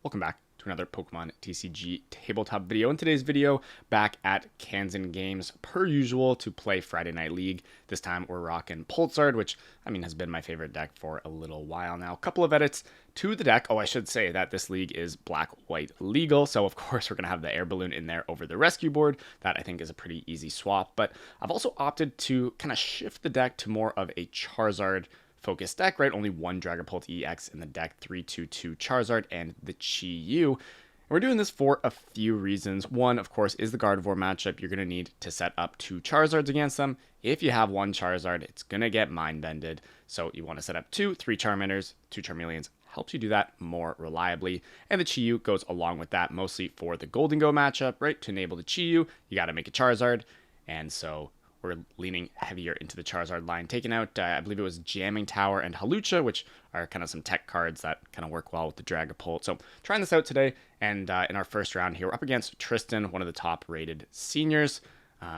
Welcome back to another Pokemon TCG tabletop video. In today's video, back at Kansan Games per usual to play Friday Night League. This time we're rocking Pulsard, which has been my favorite deck for a little while now. A couple of edits to the deck. Oh, I should say that this league is black-white legal, so of course we're going to have the air balloon in there over the rescue board. That I think is a pretty easy swap, but I've also opted to kind of shift the deck to more of a Charizard focused deck, right? Only one Dragapult EX in the deck, 3/2/2 Charizard and the Chi-Yu. And we're doing this for a few reasons. One, of course, is the Gardevoir matchup. You're going to need to set up two Charizards against them. If you have one Charizard, it's going to get mind-bended. So you want to set up three Charmanders, two Charmeleons. Helps you do that more reliably. And the Chi-Yu goes along with that, mostly for the Golden Go matchup, right? To enable the Chi-Yu, you got to make a Charizard. And so we're leaning heavier into the Charizard line, taking out, I believe it was Jamming Tower and Hawlucha, which are kind of some tech cards that kind of work well with the Dragapult. So trying this out today, and in our first round here, we're up against Tristan, one of the top-rated seniors.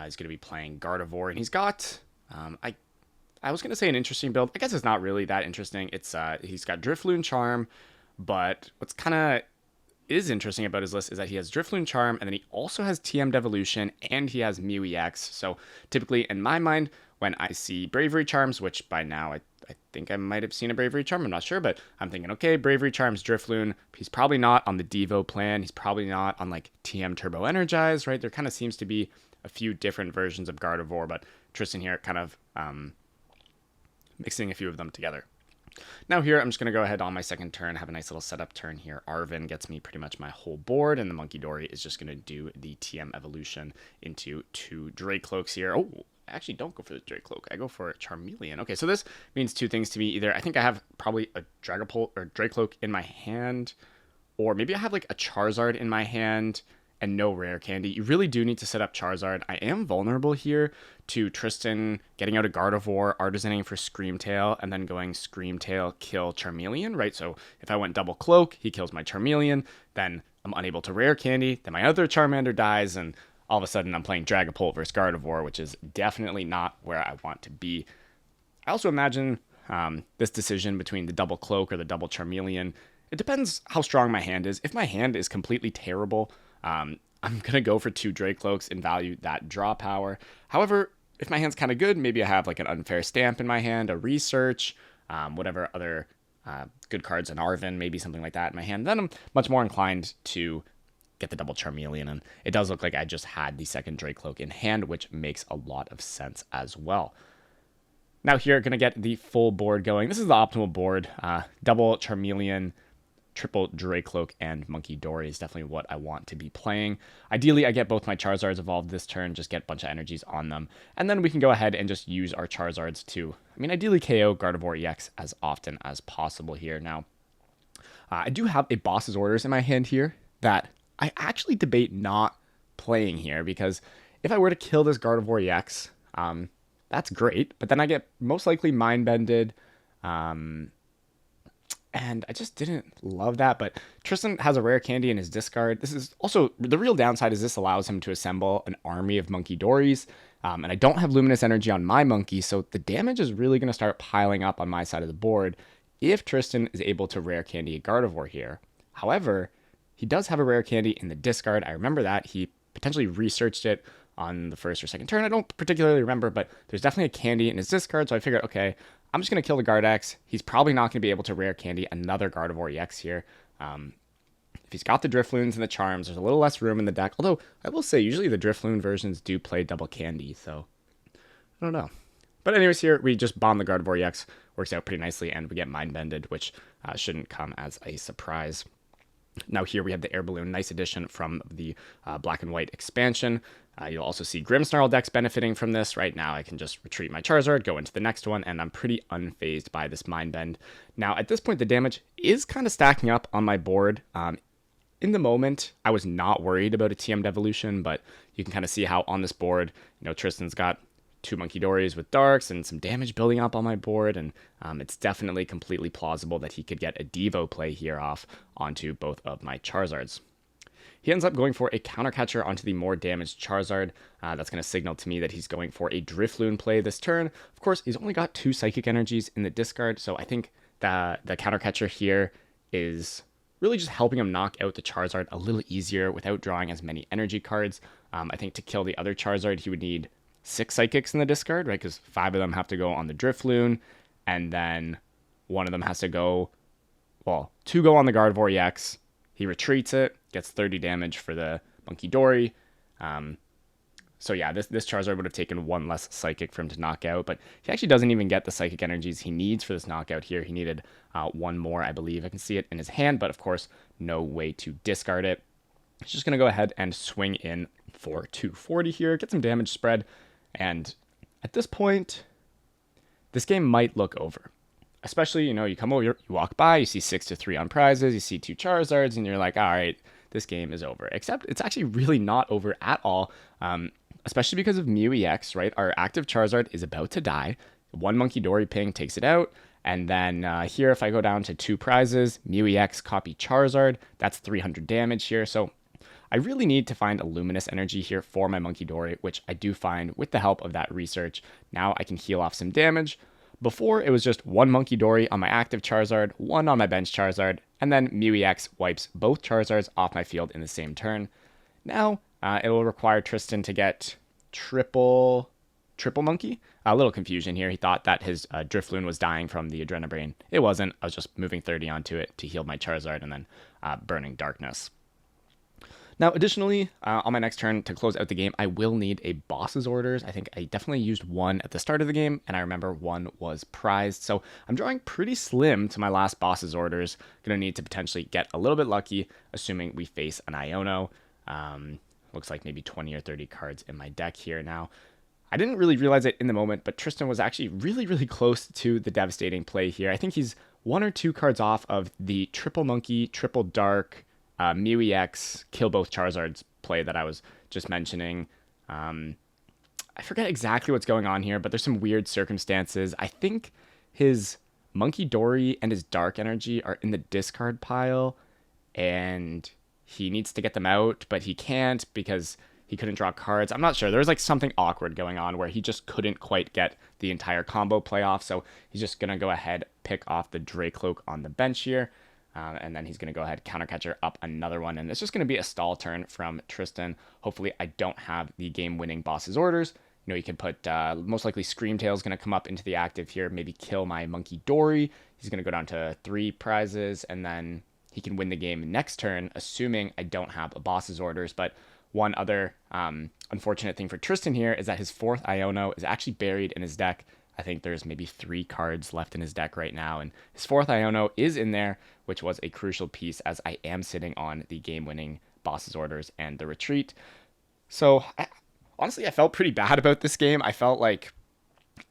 He's going to be playing Gardevoir, and he's got, I was going to say an interesting build. I guess it's not really that interesting. It's he's got Drifloon Charm, but what's kind of is interesting about his list is that he has Drifloon Charm, and then he also has TM Devolution, and he has Mew EX. So typically, in my mind, when I see Bravery Charms, which by now I think I might have seen a Bravery Charm, I'm not sure, but I'm thinking, okay, Bravery Charms, Drifloon, he's probably not on the Devo plan, he's probably not on like TM Turbo Energize, right? There kind of seems to be a few different versions of Gardevoir, but Tristan here kind of mixing a few of them together. Now here, I'm just going to go ahead on my second turn, have a nice little setup turn here. Arven gets me pretty much my whole board, and the Munkidori is just going to do the TM evolution into two Drakloaks here. Oh, I actually don't go for the Drakloak. I go for a Charmeleon. Okay, so this means two things to me. Either I think I have probably a Dragapult or Drakloak in my hand, or maybe I have like a Charizard in my hand and no rare candy. You really do need to set up Charizard. I am vulnerable here to Tristan getting out a Gardevoir, artisaning for Screamtail, and then going Screamtail, kill Charmeleon, right? So if I went double cloak, he kills my Charmeleon, then I'm unable to rare candy, then my other Charmander dies, and all of a sudden I'm playing Dragapult versus Gardevoir, which is definitely not where I want to be. I also imagine this decision between the double cloak or the double Charmeleon, it depends how strong my hand is. If my hand is completely terrible, I'm going to go for two Drakloaks and value that draw power. However, if my hand's kind of good, maybe I have like an Unfair Stamp in my hand, a Research, whatever other good cards, an Arven, maybe something like that in my hand. Then I'm much more inclined to get the double Charmeleon. And it does look like I just had the second Drakloak in hand, which makes a lot of sense as well. Now here, going to get the full board going. This is the optimal board. Double Charmeleon, triple Drakloak, and Munkidori is definitely what I want to be playing. Ideally, I get both my Charizards evolved this turn, just get a bunch of energies on them, and then we can go ahead and just use our Charizards to, ideally KO Gardevoir EX as often as possible here. Now, I do have a Boss's Orders in my hand here that I actually debate not playing here, because if I were to kill this Gardevoir EX, that's great, but then I get most likely mind-bended, and I just didn't love that. But Tristan has a rare candy in his discard. This is also, the real downside is this allows him to assemble an army of Munkidoris. And I don't have Luminous Energy on my Monkey, so the damage is really going to start piling up on my side of the board if Tristan is able to rare candy a Gardevoir here. However, he does have a rare candy in the discard. I remember that. He potentially researched it on the first or second turn. I don't particularly remember, but there's definitely a candy in his discard, so I figured, okay, I'm just going to kill the Gardex. He's probably not going to be able to rare candy another Gardevoir EX here. If he's got the Drifloons and the Charms, there's a little less room in the deck. Although, I will say, usually the Drifloon versions do play double candy, so I don't know. But anyways, here, we just bomb the Gardevoir EX. Works out pretty nicely, and we get mind-bended, which shouldn't come as a surprise. Now here we have the Air Balloon, nice addition from the Black and White expansion. You'll also see Grimmsnarl decks benefiting from this. Right now I can just retreat my Charizard, go into the next one, and I'm pretty unfazed by this Mind Bend. Now at this point the damage is kind of stacking up on my board. In the moment, I was not worried about a TM Devolution, but you can kind of see how on this board, Tristan's got two Munkidoris with Darks and some damage building up on my board, and it's definitely completely plausible that he could get a Devo play here off onto both of my Charizards. He ends up going for a counter catcher onto the more damaged Charizard. That's going to signal to me that he's going for a Drifloon play this turn. Of course, he's only got two Psychic Energies in the discard, so I think that the counter catcher here is really just helping him knock out the Charizard a little easier without drawing as many energy cards. I think to kill the other Charizard, he would need 6 Psychics in the discard, right? Because 5 of them have to go on the Drifloon, and then 1 of them has to go, well, 2 go on the Gardevoir EX. He retreats it, gets 30 damage for the Munkidori. So yeah, this Charizard would have taken 1 less Psychic for him to knock out, but he actually doesn't even get the Psychic energies he needs for this knockout here. He needed 1 more, I believe. I can see it in his hand, but of course, no way to discard it. He's just going to go ahead and swing in for 240 here, get some damage spread, and at this point, this game might look over. Especially, you come over, you walk by, you see 6-3 on prizes, you see 2 Charizards, and you're like, all right, this game is over. Except it's actually really not over at all, especially because of MEW EX, right? Our active Charizard is about to die. 1 Munkidori ping takes it out, and then here, if I go down to 2 prizes, MEW EX copy Charizard, that's 300 damage here, so I really need to find a Luminous Energy here for my Munkidori, which I do find with the help of that research. Now I can heal off some damage. Before, it was just 1 Munkidori on my active Charizard, 1 on my bench Charizard, and then MEW EX wipes both Charizards off my field in the same turn. Now, it will require Tristan to get triple Monkey. A little confusion here. He thought that his Drifloon was dying from the Adrenabrain. It wasn't. I was just moving 30 onto it to heal my Charizard and then Burning Darkness. Now, additionally, on my next turn, to close out the game, I will need a boss's orders. I think I definitely used 1 at the start of the game, and I remember 1 was prized. So I'm drawing pretty slim to my last boss's orders. Going to need to potentially get a little bit lucky, assuming we face an Iono. Looks like maybe 20 or 30 cards in my deck here now. I didn't really realize it in the moment, but Tristan was actually really, really close to the devastating play here. I think he's 1 or 2 cards off of the triple Monkey, triple Dark, MEW EX, kill both Charizards play that I was just mentioning. I forget exactly what's going on here, but there's some weird circumstances. I think his Munkidori and his Dark Energy are in the discard pile, and he needs to get them out, but he can't because he couldn't draw cards. I'm not sure. There was like something awkward going on where he just couldn't quite get the entire combo play off, so he's just going to go ahead, pick off the Drakloak on the bench here. And then he's going to go ahead, countercatcher up another one. And it's just going to be a stall turn from Tristan. Hopefully I don't have the game-winning boss's orders. You can put, most likely Screamtail is going to come up into the active here, maybe kill my Munkidori. He's going to go down to 3 prizes, and then he can win the game next turn, assuming I don't have a boss's orders. But one other unfortunate thing for Tristan here is that his 4th Iono is actually buried in his deck. I think there's maybe 3 cards left in his deck right now, and his 4th Iono is in there, which was a crucial piece as I am sitting on the game-winning boss's orders and the retreat. So, honestly, I felt pretty bad about this game. I felt like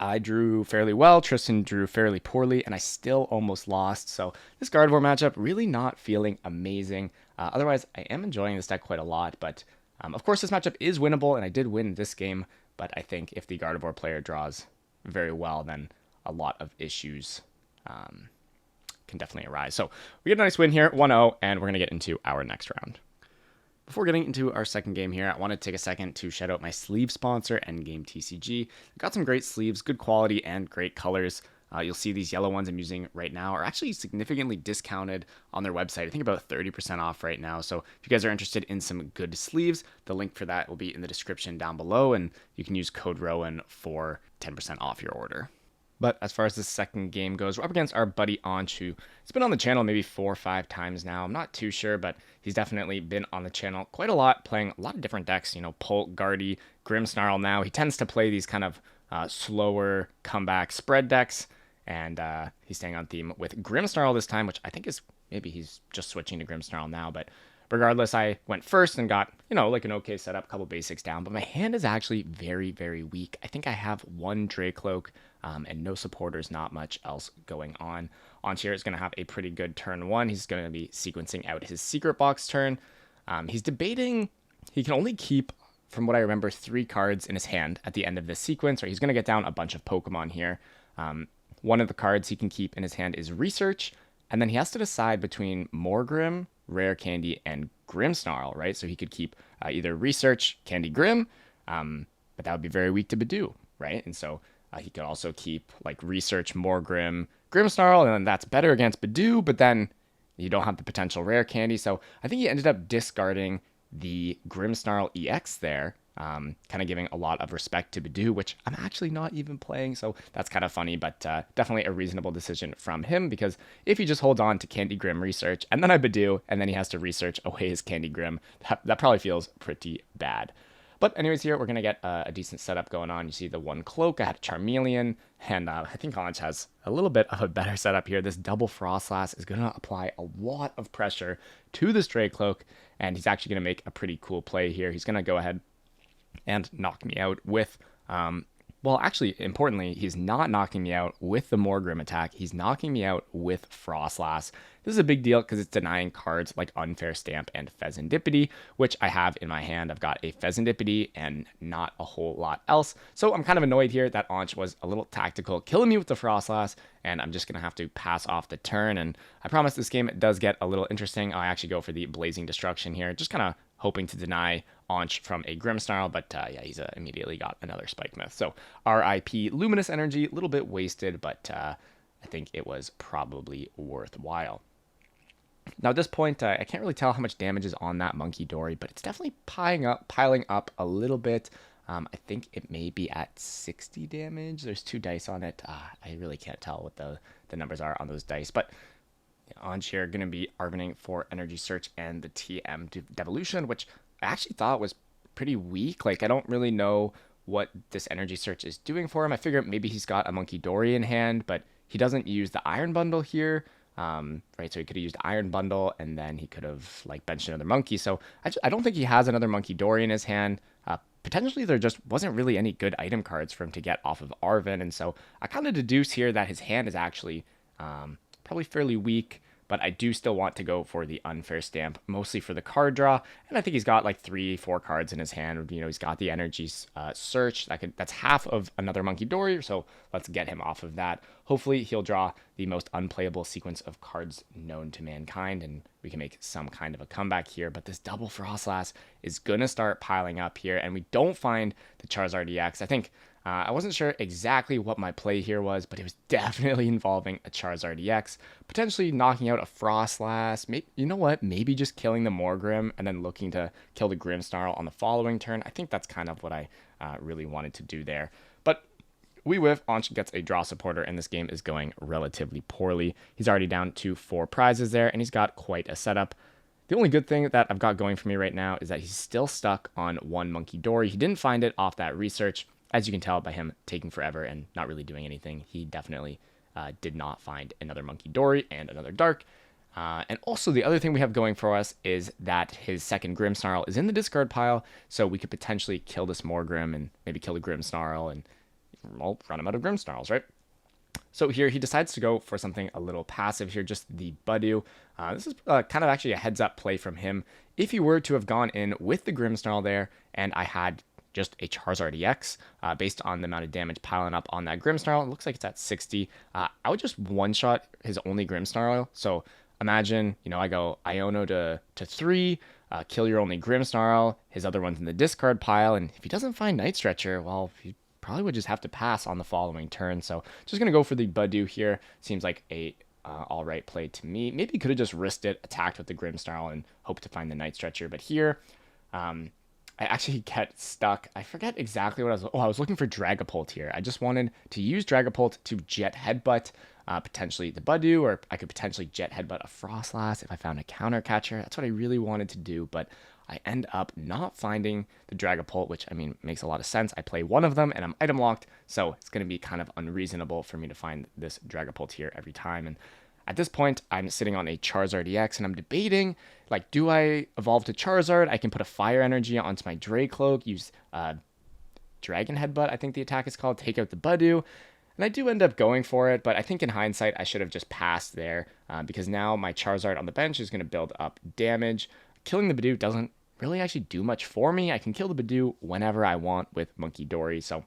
I drew fairly well, Tristan drew fairly poorly, and I still almost lost. So, this Gardevoir matchup, really not feeling amazing. Otherwise, I am enjoying this deck quite a lot, but of course, this matchup is winnable, and I did win this game, but I think if the Gardevoir player draws very well, then a lot of issues can definitely arise. So we get a nice win here, 1-0, and we're going to get into our next round. Before getting into our second game here, I want to take a second to shout out my sleeve sponsor, Endgame TCG. I've got some great sleeves, good quality, and great colors. You'll see these yellow ones I'm using right now are actually significantly discounted on their website. I think about 30% off right now. So if you guys are interested in some good sleeves, the link for that will be in the description down below, and you can use code ROWAN for 10% off your order. But as far as the second game goes, we're up against our buddy Anch, who has been on the channel maybe 4 or 5 times now. I'm not too sure, but he's definitely been on the channel quite a lot, playing a lot of different decks. Pult, Guardy, Grimmsnarl now. He tends to play these kind of slower comeback spread decks, and he's staying on theme with Grimmsnarl this time, which I think is maybe he's just switching to Grimmsnarl now, but regardless, I went first and got, like an okay setup, couple basics down, but my hand is actually very, very weak. I think I have 1 Drakloak and no supporters, not much else going on. Anch is going to have a pretty good turn 1. He's going to be sequencing out his secret box turn. He's debating, he can only keep, from what I remember, 3 cards in his hand at the end of this sequence, or he's going to get down a bunch of Pokemon here. One of the cards he can keep in his hand is Research, and then he has to decide between Morgrim, Rare Candy, and Grimmsnarl, right? So he could keep either Research, Candy Grimm, but that would be very weak to Badoo, right? And so he could also keep like Research, Morgrim, Grimmsnarl, and then that's better against Badoo, but then you don't have the potential rare candy. So I think he ended up discarding the Grimmsnarl EX there, kind of giving a lot of respect to Budew, which I'm actually not even playing, so that's kind of funny, but definitely a reasonable decision from him, because if he just holds on to Candy Grim research, and then I Budew, and then he has to research away his Candy Grim, that probably feels pretty bad. But anyways, here we're going to get a decent setup going on. You see the one cloak, I had a Charmeleon, and I think Orange has a little bit of a better setup here. This double Frostlass is going to apply a lot of pressure to this Drakloak, and he's actually going to make a pretty cool play here. He's going to go ahead and knock me out with, well, actually, importantly, he's not knocking me out with the Morgrim attack. He's knocking me out with Frostlass. This is a big deal because it's denying cards like Unfair Stamp and Fezandipiti, which I have in my hand. I've got a Fezandipiti and not a whole lot else. So I'm kind of annoyed here that Onch was a little tactical, killing me with the Frostlass, and I'm just going to have to pass off the turn. And I promise this game does get a little interesting. I actually go for the Blazing Destruction here, just kind of hoping to deny Onch from a Grimmsnarl, but yeah, he's immediately got another Spike Myth. So RIP Luminous Energy, a little bit wasted, but I think it was probably worthwhile. Now at this point, I can't really tell how much damage is on that Munkidori, but it's definitely piling up a little bit. I think it may be at 60 damage. There's 2 dice on it. I really can't tell what the numbers are on those dice, but on here going to be Arvening for Energy Search and the TM Devolution, which I actually thought was pretty weak. Like, I don't really know what this Energy Search is doing for him. I figure maybe he's got a Munkidori in hand, but he doesn't use the Iron Bundle here. Right, so he could have used Iron Bundle, and then he could have like benched another monkey. So I don't think he has another Munkidori in his hand. Potentially there just wasn't really any good item cards for him to get off of Arven, and so I kind of deduce here that his hand is actually probably fairly weak, but I do still want to go for the Unfair Stamp, mostly for the card draw, and I think he's got like 3-4 cards in his hand. You know, he's got the Energy Search, that's half of another Munkidori, so let's get him off of that. Hopefully he'll draw the most unplayable sequence of cards known to mankind, and we can make some kind of a comeback here, but this double Frostlass is gonna start piling up here, and we don't find the Charizard EX. I think I wasn't sure exactly what my play here was, but it was definitely involving a Charizard EX, potentially knocking out a Frostlass. Maybe, you know what? Maybe just killing the Morgrim and then looking to kill the Grimmsnarl on the following turn. I think that's kind of what I really wanted to do there. But we whiff. Onch gets a draw supporter, and this game is going relatively poorly. He's already down to 4 prizes there, and he's got quite a setup. The only good thing that I've got going for me right now is that he's still stuck on 1 Munkidori. He didn't find it off that research. As you can tell by him taking forever and not really doing anything, he definitely did not find another Munkidori and another Dark. And also the other thing we have going for us is that his second Grimmsnarl is in the discard pile, so we could potentially kill this Morgrim and maybe kill the Grimmsnarl and, well, run him out of Grimmsnarls, right? So here he decides to go for something a little passive here, just the Budew. This is kind of actually a heads-up play from him. If he were to have gone in with the Grimmsnarl there and I had just a Charizard EX, based on the amount of damage piling up on that Grimmsnarl, it looks like it's at 60. I would just one-shot his only Grimmsnarl. So imagine, you know, I go Iono to 3, kill your only Grimmsnarl, his other one's in the discard pile, and if he doesn't find Night Stretcher, well, he probably would just have to pass on the following turn. So just going to go for the Budew here. Seems like a all-right play to me. Maybe he could have just risked it, attacked with the Grimmsnarl, and hoped to find the Night Stretcher, but here, I actually get stuck. I forget exactly what I was... Oh, I was looking for Dragapult here. I just wanted to use Dragapult to Jet Headbutt, potentially the Budew, or I could potentially Jet Headbutt a Frostlass if I found a counter catcher. That's what I really wanted to do, but I end up not finding the Dragapult, which, I mean, makes a lot of sense. I play one of them, and I'm item locked, so it's going to be kind of unreasonable for me to find this Dragapult here every time, and at this point, I'm sitting on a Charizard EX, and I'm debating, like, do I evolve to Charizard? I can put a Fire Energy onto my Drakloak, use Dragon Headbutt, I think the attack is called, take out the Budew, and I do end up going for it, but I think in hindsight, I should have just passed there, because now my Charizard on the bench is going to build up damage. Killing the Budew doesn't really actually do much for me. I can kill the Budew whenever I want with Munkidori, so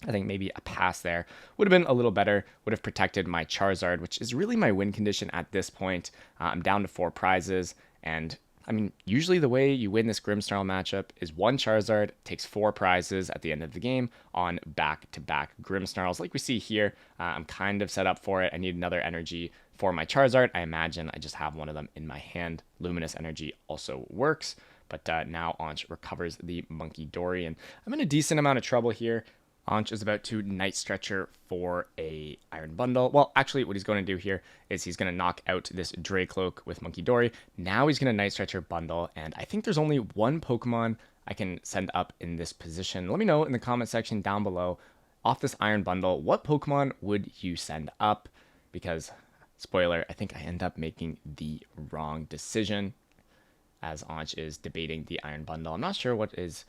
I think maybe a pass there would have been a little better, would have protected my Charizard, which is really my win condition at this point. I'm down to 4 prizes, and I mean, usually the way you win this Grimmsnarl matchup is 1 Charizard takes 4 prizes at the end of the game on back-to-back Grimmsnarls. Like we see here, I'm kind of set up for it. I need another energy for my Charizard. I imagine I just have one of them in my hand. Luminous Energy also works, but now Anch recovers the Munkidori, and I'm in a decent amount of trouble here. Anch is about to Night Stretcher for a Iron Bundle. Well, actually, what he's going to do here is he's going to knock out this Drakloak with Munkidori. Now he's going to Night Stretcher Bundle, and I think there's only one Pokemon I can send up in this position. Let me know in the comment section down below, off this Iron Bundle, what Pokemon would you send up? Because, spoiler, I think I end up making the wrong decision, as Anch is debating the Iron Bundle. I'm not sure what he's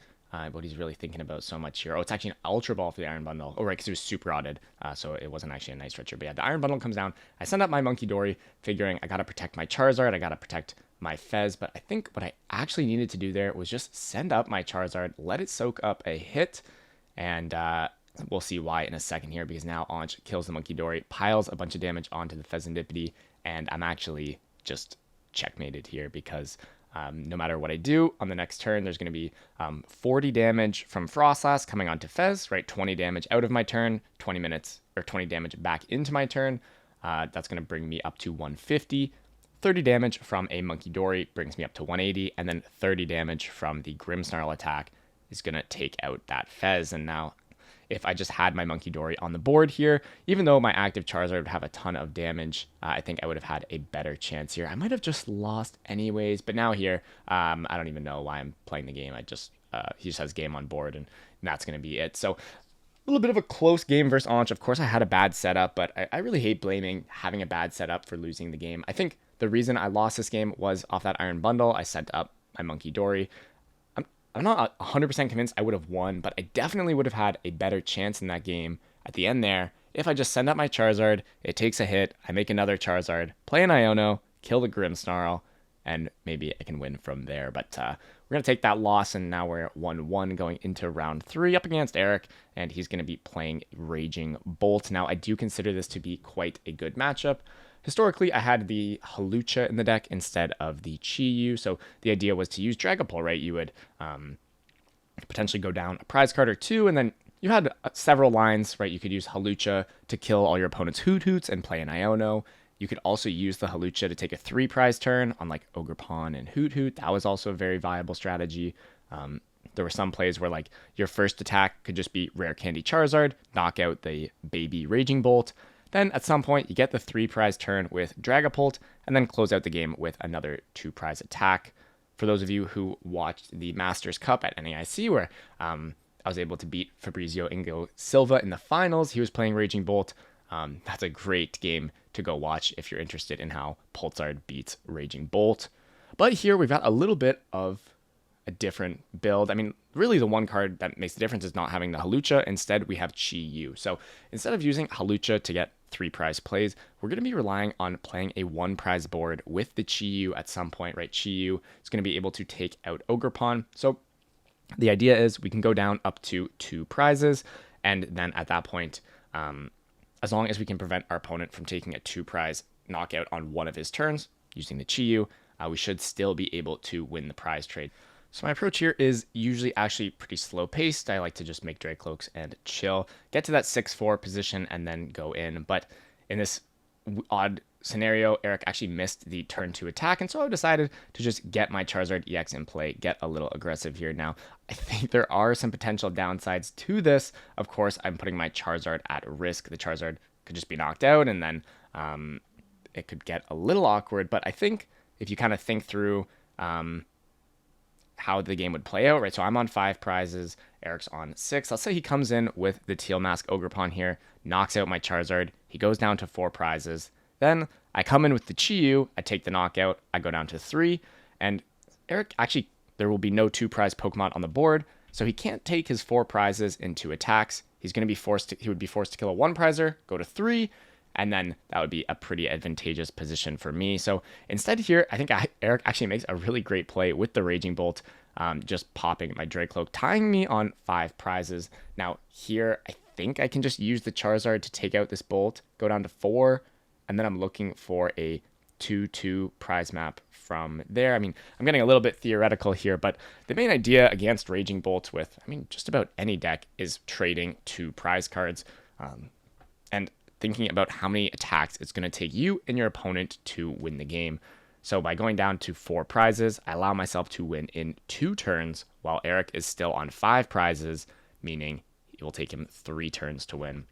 really thinking about so much here. Oh, it's actually an Ultra Ball for the Iron Bundle. Oh, right, because it was super rotted, so it wasn't actually a Night Stretcher. But yeah, the Iron Bundle comes down. I send up my Munkidori, figuring I got to protect my Charizard, I got to protect my Fez, but I think what I actually needed to do there was just send up my Charizard, let it soak up a hit, and we'll see why in a second here, because now Anch kills the Munkidori, piles a bunch of damage onto the Fezandipiti, and I'm actually just checkmated here because no matter what I do on the next turn, there's going to be 40 damage from Frostlass coming onto Fez, right? 20 damage out of my turn, 20 damage back into my turn. That's going to bring me up to 150. 30 damage from a Munkidori brings me up to 180, and then 30 damage from the Grimmsnarl attack is going to take out that Fez. And now, if I just had my Munkidori on the board here, even though my active Charizard would have a ton of damage, I think I would have had a better chance here. I might have just lost anyways, but now here, I don't even know why I'm playing the game. He just has game on board, and that's going to be it. So a little bit of a close game versus Anch. Of course, I had a bad setup, but I really hate blaming having a bad setup for losing the game. I think the reason I lost this game was off that Iron Bundle. I sent up my Munkidori. I'm not 100% convinced I would have won, but I definitely would have had a better chance in that game at the end there if I just send up my Charizard, it takes a hit, I make another Charizard, play an Iono, kill the Grimmsnarl, and maybe I can win from there. But we're going to take that loss, and now we're at 1-1 going into round 3 up against Eric, and he's going to be playing Raging Bolt. Now, I do consider this to be quite a good matchup. Historically, I had the Hawlucha in the deck instead of the Chi-Yu, so the idea was to use Dragapult, right? You would potentially go down a prize card or two, and then you had several lines, right? You could use Hawlucha to kill all your opponent's Hoot-Hoots and play an Iono. You could also use the Hawlucha to take a 3-prize turn on like Ogerpon and Hoot-Hoot. That was also a very viable strategy. There were some plays where like your first attack could just be Rare Candy Charizard, knock out the baby Raging Bolt. Then at some point you get the 3-prize turn with Dragapult, and then close out the game with another 2-prize attack. For those of you who watched the Masters Cup at NAIC, where I was able to beat Fabrizio Ingo Silva in the finals, he was playing Raging Bolt. That's a great game to go watch if you're interested in how Pulsar beats Raging Bolt. But here we've got a little bit of a different build. I mean, really the one card that makes the difference is not having the Hawlucha. Instead, we have Chi-Yu. So instead of using Hawlucha to get 3-prize plays, we're going to be relying on playing a 1-prize board with the Chi-Yu at some point, right? Chi-Yu is going to be able to take out Ogerpon. So the idea is we can go down up to 2 prizes, and then at that point, as long as we can prevent our opponent from taking a 2-prize knockout on one of his turns using the Chi-Yu, we should still be able to win the prize trade. So my approach here is usually actually pretty slow paced. I like to just make Dracloaks and chill, get to that 6-4 position, and then go in. But in this odd scenario, Eric actually missed the turn 2 attack, and so I decided to just get my Charizard EX in play, get a little aggressive here. Now, I think there are some potential downsides to this. Of course, I'm putting my Charizard at risk. The Charizard could just be knocked out, and then it could get a little awkward. But I think if you kind of think through how the game would play out, right? So I'm on 5 prizes, Eric's on 6. Let's say he comes in with the Teal Mask Ogerpon here, knocks out my Charizard, he goes down to 4 prizes. Then I come in with the Chi-Yu, I take the knockout, I go down to 3, and Eric actually, there will be no 2-prize Pokemon on the board, so he can't take his 4 prizes into attacks. He would be forced to kill a 1-prizer, go to 3, and then that would be a pretty advantageous position for me. So instead here, I think Eric actually makes a really great play with the Raging Bolt, just popping my Dracloak, tying me on 5 prizes. Now here, I think I can just use the Charizard to take out this Bolt, go down to 4, and then I'm looking for a 2-2 prize map from there. I mean, I'm getting a little bit theoretical here, but the main idea against Raging Bolt with, I mean, just about any deck is trading 2 prize cards. And thinking about how many attacks it's going to take you and your opponent to win the game. So by going down to 4 prizes, I allow myself to win in 2 turns, while Eric is still on 5 prizes, meaning it will take him 3 turns to win.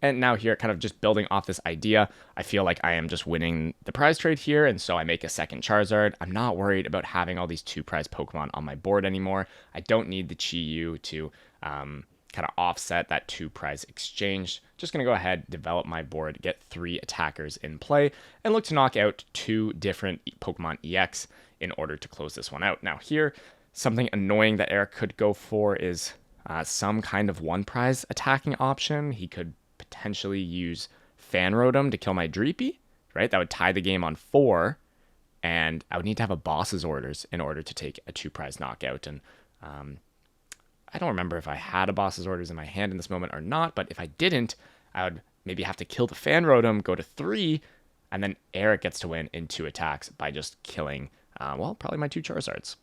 And now here, kind of just building off this idea, I feel like I am just winning the prize trade here, and so I make a second Charizard. I'm not worried about having all these 2 prize Pokemon on my board anymore. I don't need the Chi-Yu to kind of offset that 2 prize exchange. Just going to go ahead, develop my board, get 3 attackers in play, and look to knock out 2 different Pokemon EX in order to close this one out. Now here, something annoying that Eric could go for is some kind of 1 prize attacking option. He could potentially use Fan Rotom to kill my Dreepy, right? That would tie the game on 4, and I would need to have a boss's orders in order to take a 2 prize knockout. And I don't remember if I had a boss's orders in my hand in this moment or not, but if I didn't, I would maybe have to kill the Fan Rotom, go to 3, and then Eric gets to win in 2 attacks by just killing, well, probably my 2 Charizards.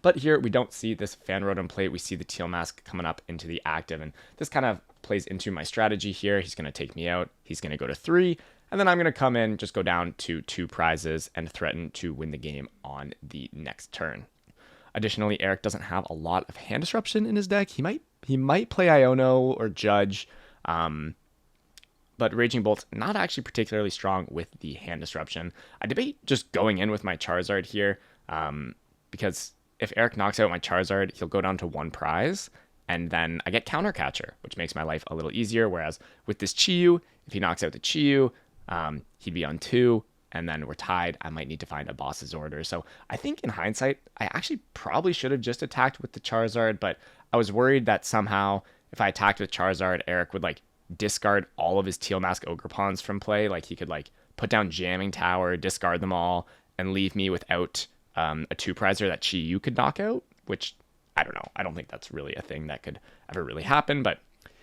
But here we don't see this Fan Rotom play. We see the Teal Mask coming up into the active, and this kind of plays into my strategy here. He's going to take me out. He's going to go to 3, and then I'm going to come in, just go down to 2 prizes, and threaten to win the game on the next turn. Additionally, Eric doesn't have a lot of hand disruption in his deck. He might play Iono or Judge, but Raging Bolt's not actually particularly strong with the hand disruption. I debate just going in with my Charizard here, because if Eric knocks out my Charizard, he'll go down to 1 prize, and then I get Counter Catcher, which makes my life a little easier, whereas with this Chi-Yu, if he knocks out the Chi-Yu, he'd be on 2, and then we're tied. I might need to find a boss's order. So I think in hindsight, I actually probably should have just attacked with the Charizard, but I was worried that somehow if I attacked with Charizard, Eric would like discard all of his Teal Mask Ogerpons from play. Like he could like put down Jamming Tower, discard them all, and leave me without a 2 prizer that Chi-Yu could knock out, which I don't know. I don't think that's really a thing that could ever really happen, but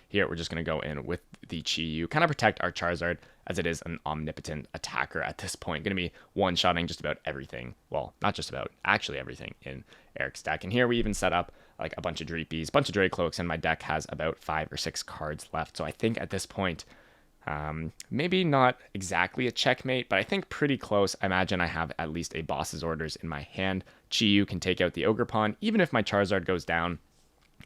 here we're just going to go in with the Chi-Yu, kind of protect our Charizard as it is an omnipotent attacker at this point. Going to be one-shotting just about everything. Well, not just about, actually everything in Eric's deck. And here we even set up like a bunch of Dreepies, a bunch of Drakloaks, and my deck has about 5 or 6 cards left. So I think at this point, maybe not exactly a checkmate, but I think pretty close. I imagine I have at least a boss's orders in my hand. Chi-Yu can take out the Ogerpon, even if my Charizard goes down.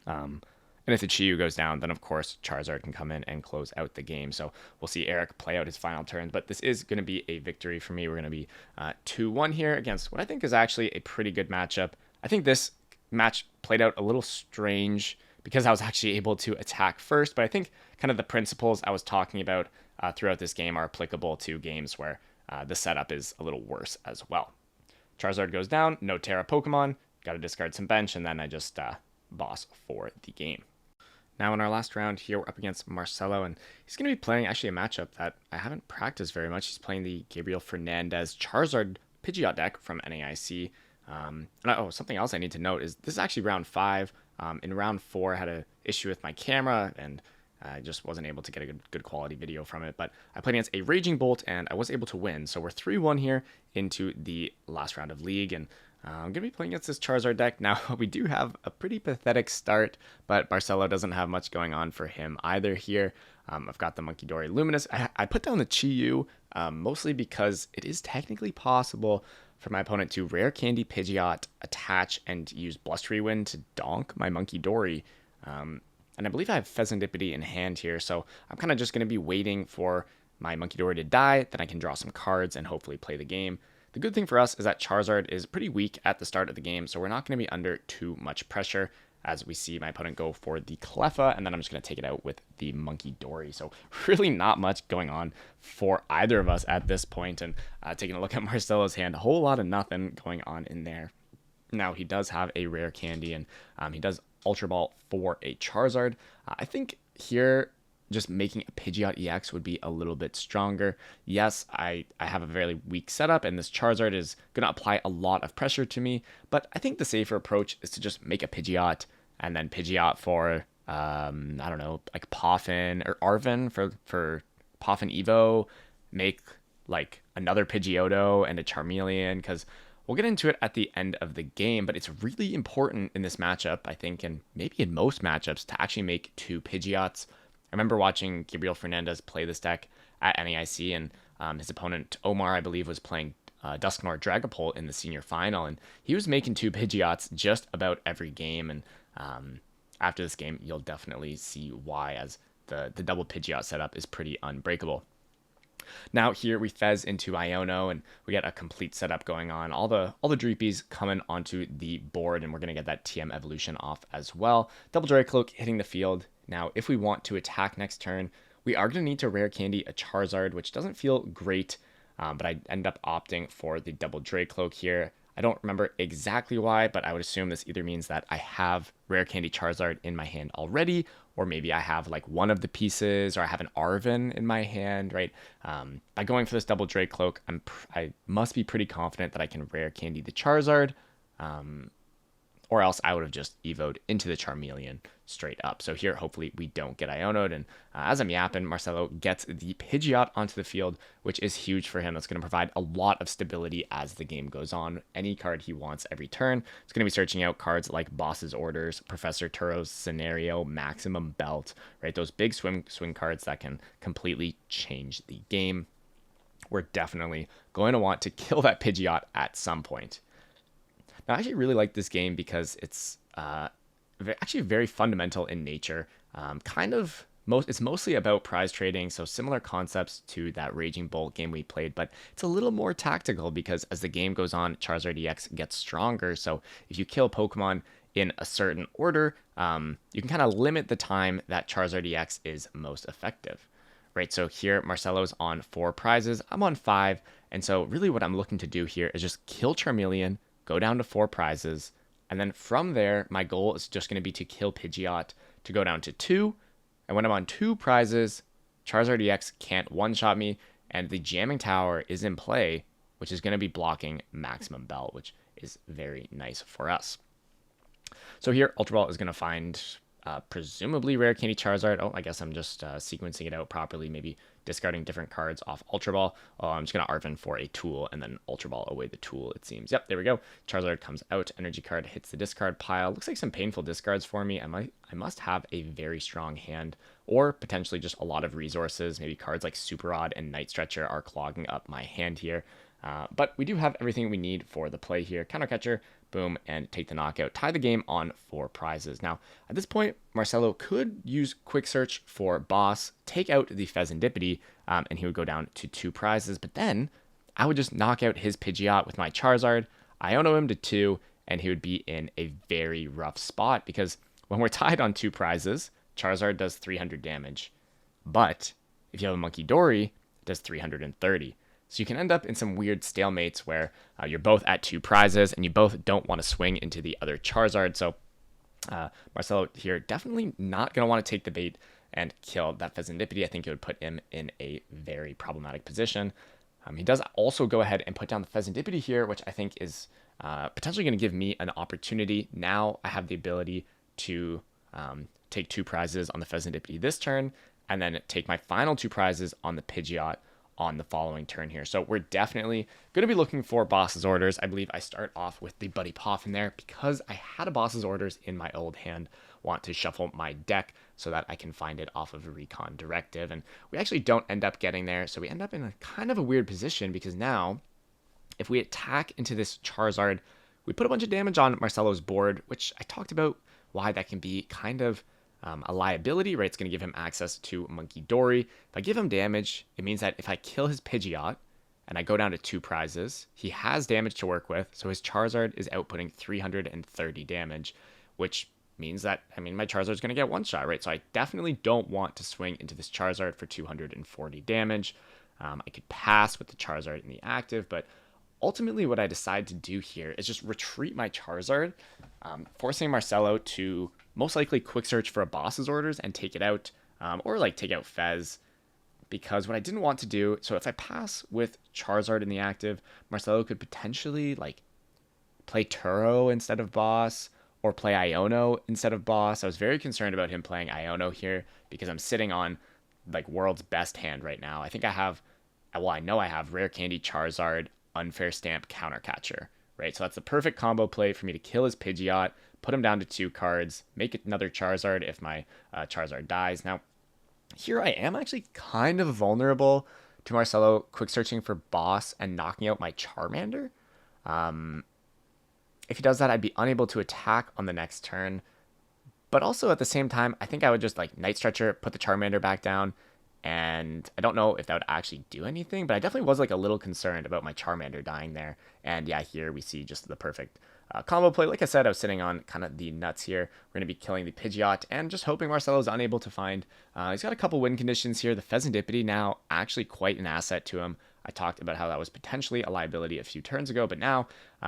And if the Chi-Yu goes down, then of course Charizard can come in and close out the game. So we'll see Eric play out his final turns, but this is going to be a victory for me. We're going to be 2-1 here against what I think is actually a pretty good matchup. I think this match played out a little strange because I was actually able to attack first, but I think kind of the principles I was talking about throughout this game are applicable to games where the setup is a little worse as well. Charizard goes down, no Terra Pokemon, got to discard some bench, and then I just boss for the game. Now in our last round here, we're up against Marcelo, and he's going to be playing actually a matchup that I haven't practiced very much. He's playing the Gabriel Fernandez Charizard Pidgeot deck from NAIC. Something else I need to note is this is actually round 5. In round 4, I had an issue with my camera, and I just wasn't able to get a good quality video from it. But I played against a Raging Bolt, and I was able to win. So we're 3-1 here into the last round of League, and I'm going to be playing against this Charizard deck. Now, we do have a pretty pathetic start, but Marcelo doesn't have much going on for him either here. I've got the Munkidori Luminous. I put down the Chi-Yu mostly because it is technically possible for my opponent to Rare Candy Pidgeot, attach, and use Blustery Wind to donk my Munkidori. And I believe I have Fezandipiti in hand here, so I'm kind of just going to be waiting for my Munkidori to die, then I can draw some cards and hopefully play the game. The good thing for us is that Charizard is pretty weak at the start of the game, so we're not going to be under too much pressure as we see my opponent go for the Cleffa, and then I'm just going to take it out with the Munkidori. So really not much going on for either of us at this point, and taking a look at Marcelo's hand, a whole lot of nothing going on in there. Now, he does have a Rare Candy, and he does Ultra Ball for a Charizard. I think here just making a Pidgeot EX would be a little bit stronger. Yes, I have a very weak setup, and this Charizard is going to apply a lot of pressure to me, but I think the safer approach is to just make a Pidgeot, and then Pidgeot for, I don't know, like Poffin or Arven for Poffin Evo, make like another Pidgeotto and a Charmeleon, because we'll get into it at the end of the game, but it's really important in this matchup, I think, and maybe in most matchups, to actually make 2 Pidgeots. I remember watching Gabriel Fernandez play this deck at NAIC, and his opponent Omar, I believe, was playing Dusknoir Dragapult in the senior final, and he was making 2 Pidgeots just about every game. And after this game, you'll definitely see why, as the double Pidgeot setup is pretty unbreakable. Now here we fez into Iono, and we get a complete setup going on. All the Dreepies coming onto the board, and we're gonna get that TM evolution off as well. Double Drakloak hitting the field. Now if we want to attack next turn, we are gonna need to rare candy a Charizard, which doesn't feel great, but I end up opting for the double Drakloak here. I don't remember exactly why, but I would assume this either means that I have Rare Candy Charizard in my hand already, or maybe I have like one of the pieces, or I have an Arven in my hand, right? By going for this double Drakloak, I must be pretty confident that I can Rare Candy the Charizard, or else I would have just evoed into the Charmeleon straight up. So here, hopefully, we don't get Iono'd. And as I'm yapping, Marcelo gets the Pidgeot onto the field, which is huge for him. That's going to provide a lot of stability as the game goes on. Any card he wants every turn. It's going to be searching out cards like Boss's Orders, Professor Turo's Scenario, Maximum Belt, right? Those big swing cards that can completely change the game. We're definitely going to want to kill that Pidgeot at some point. Now, I actually really like this game because it's actually very fundamental in nature. It's mostly about prize trading, so similar concepts to that Raging Bolt game we played, but it's a little more tactical because as the game goes on, Charizard EX gets stronger. So if you kill Pokemon in a certain order, you can kind of limit the time that Charizard EX is most effective. Right, so here Marcelo's on 4 prizes, I'm on 5, and so really what I'm looking to do here is just kill Charmeleon, go down to 4 prizes, and then from there, my goal is just going to be to kill Pidgeot to go down to 2. And when I'm on 2 prizes, Charizard EX can't one-shot me, and the Jamming Tower is in play, which is going to be blocking Maximum Belt, which is very nice for us. So here, Ultra Ball is going to find presumably Rare Candy Charizard. Oh, I guess I'm just sequencing it out properly, maybe discarding different cards off Ultra Ball. Oh, I'm just going to Arven for a tool and then Ultra Ball away the tool, it seems. Yep, there we go. Charizard comes out. Energy card hits the discard pile. Looks like some painful discards for me. I must have a very strong hand, or potentially just a lot of resources. Maybe cards like Super Rod and Night Stretcher are clogging up my hand here. But we do have everything we need for the play here. Counter Catcher, boom, and take the knockout. Tie the game on 4 prizes. Now, at this point, Marcelo could use Quick Search for Boss, take out the Fezandipiti, and he would go down to 2 prizes. But then I would just knock out his Pidgeot with my Charizard, Iono him to 2, and he would be in a very rough spot because when we're tied on 2 prizes, Charizard does 300 damage. But if you have a Munkidori, it does 330. So you can end up in some weird stalemates where you're both at 2 prizes and you both don't want to swing into the other Charizard. So Marcelo here definitely not going to want to take the bait and kill that Fezandipiti. I think it would put him in a very problematic position. He does also go ahead and put down the Fezandipiti here, which I think is potentially going to give me an opportunity. Now I have the ability to take 2 prizes on the Fezandipiti this turn and then take my final 2 prizes on the Pidgeot on the following turn here. So we're definitely going to be looking for Boss's Orders. I believe I start off with the Buddy Poff in there because I had a Boss's Orders in my old hand. Want to shuffle my deck so that I can find it off of a Recon Directive. And we actually don't end up getting there. So we end up in a kind of a weird position because now if we attack into this Charizard, we put a bunch of damage on Marcelo's board, which I talked about why that can be kind of a liability, right? It's going to give him access to Munkidori. If I give him damage, it means that if I kill his Pidgeot and I go down to 2 prizes, he has damage to work with. So his Charizard is outputting 330 damage, which means that, my Charizard's going to get one shot, right? So I definitely don't want to swing into this Charizard for 240 damage. I could pass with the Charizard in the active, but ultimately what I decide to do here is just retreat my Charizard, forcing Marcelo to most likely Quick Search for a Boss's Orders and take it out, or like take out Fez, because what I didn't want to do, so if I pass with Charizard in the active, Marcelo could potentially like play Turo instead of Boss, or play Iono instead of Boss. I was very concerned about him playing Iono here because I'm sitting on like world's best hand right now. I know I have Rare Candy Charizard, Unfair Stamp, Counter Catcher, right? So that's the perfect combo play for me to kill his Pidgeot, put him down to 2 cards, make it another Charizard if my Charizard dies. Now, Here I am actually kind of vulnerable to Marcelo quick searching for boss and knocking out my Charmander. If he does that, I'd be unable to attack on the next turn. But also at the same time, I think I would just like Night Stretcher, put the Charmander back down, and I don't know if that would actually do anything, but I definitely was like a little concerned about my Charmander dying there. And yeah, here we see just the perfect combo play. Like I said, I was sitting on kind of the nuts here. We're going to be killing the Pidgeot and just hoping Marcelo's unable to find. He's got a couple win conditions here. The Fezandipiti now actually quite an asset to him. I talked about how that was potentially a liability a few turns ago, but now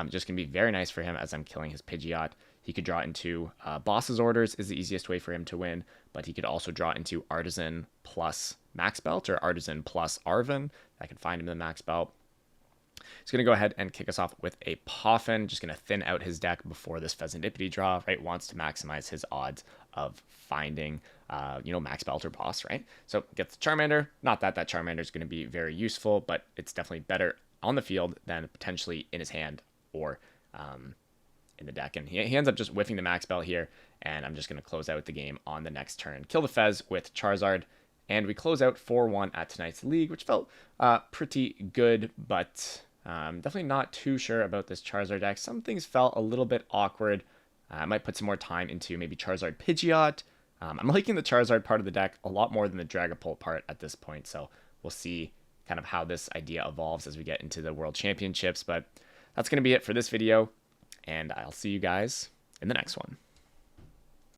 just going to be very nice for him as I'm killing his Pidgeot. He could draw into Boss's Orders is the easiest way for him to win, but he could also draw into Artisan plus Max Belt or Artisan plus Arven. I could find him in the Max Belt. He's going to go ahead and kick us off with a Poffin, just going to thin out his deck before this Fezandipiti draw, right? Wants to maximize his odds of finding, Max Belt or Boss, right? So gets the Charmander. Not that Charmander is going to be very useful, but it's definitely better on the field than potentially in his hand or in the deck. And he ends up just whiffing the Max Belt here, and I'm just going to close out the game on the next turn. Kill the Fez with Charizard, and we close out 4-1 at tonight's league, which felt pretty good, but definitely not too sure about this Charizard deck. Some things felt a little bit awkward. I might put some more time into maybe Charizard Pidgeot. I'm liking the Charizard part of the deck a lot more than the Dragapult part at this point, so we'll see kind of how this idea evolves as we get into the World Championships, but that's going to be it for this video, and I'll see you guys in the next one.